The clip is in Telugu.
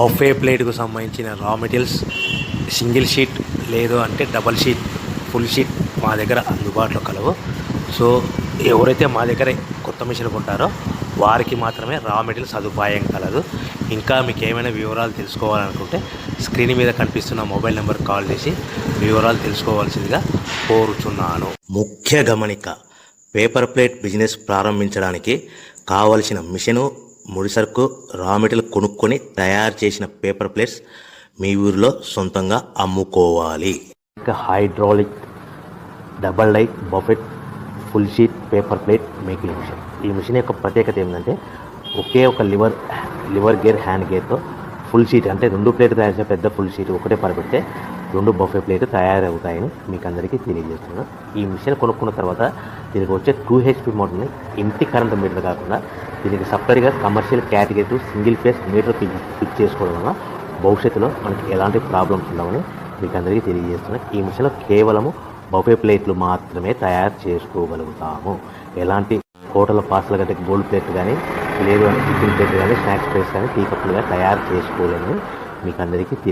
బఫే ప్లేట్కు సంబంధించిన రా మెటీరియల్స్ సింగిల్ షీట్ లేదు అంటే డబల్ షీట్ ఫుల్ షీట్ మా దగ్గర అందుబాటులో కలవు. సో ఎవరైతే మా దగ్గర కొత్త మిషన్ కొంటారో వారికి మాత్రమే రా మెటీరియల్ సదుపాయం కలదు. ఇంకా మీకు ఏమైనా వివరాలు తెలుసుకోవాలనుకుంటే స్క్రీన్ మీద కనిపిస్తున్న మొబైల్ నెంబర్ కాల్ చేసి వివరాలు తెలుసుకోవాల్సిందిగా కోరుచున్నాను. ముఖ్య గమనిక: పేపర్ ప్లేట్ బిజినెస్ ప్రారంభించడానికి కావలసిన మిషను, ముడిసరుకు, రా మెటీరియల్ కొనుక్కొని తయారు చేసిన పేపర్ ప్లేట్స్ మీ ఊరిలో సొంతంగా అమ్ముకోవాలి. ఇంకా hydraulic, double die, buffet, full sheet paper plate making machine. ఈ మిషన్ యొక్క ప్రత్యేకత ఏంటంటే ఒకే ఒక లివర్ గేర్, హ్యాండ్ గేర్తో ఫుల్ షీట్ అంటే 2 ప్లేట్లు తయారు చేసే పెద్ద ఫుల్ షీట్ ఒకటే పరబెడితే 2 బఫే ప్లేట్ తయారవుతాయని మీకు అందరికీ తెలియజేస్తున్నాను. ఈ మిషన్ కొనుక్కున్న తర్వాత దీనికి వచ్చే 2 HP మోటార్ని ఇంటి కరెంట్ మీటర్ కాకుండా దీనికి సపరేట్గా commercial category single phase metre fix చేసుకోవడం వల్ల భవిష్యత్తులో మనకి ఎలాంటి ప్రాబ్లమ్స్ ఉండవని మీకు అందరికీ తెలియజేస్తున్నాను. ఈ మిషన్లో కేవలము బఫే ప్లేట్లు మాత్రమే తయారు చేసుకోగలుగుతాము. ఎలాంటి హోటల్ పార్సల్ గట్టే గోల్డ్ ప్లేట్ కానీ లేదు అంటే టిఫిన్ ప్లేట్ కానీ స్నాక్స్ ప్లేట్స్ కానీ టీ కప్పులుగా తయారు చేసుకోలేమని మీకు అందరికీ తెలియదు.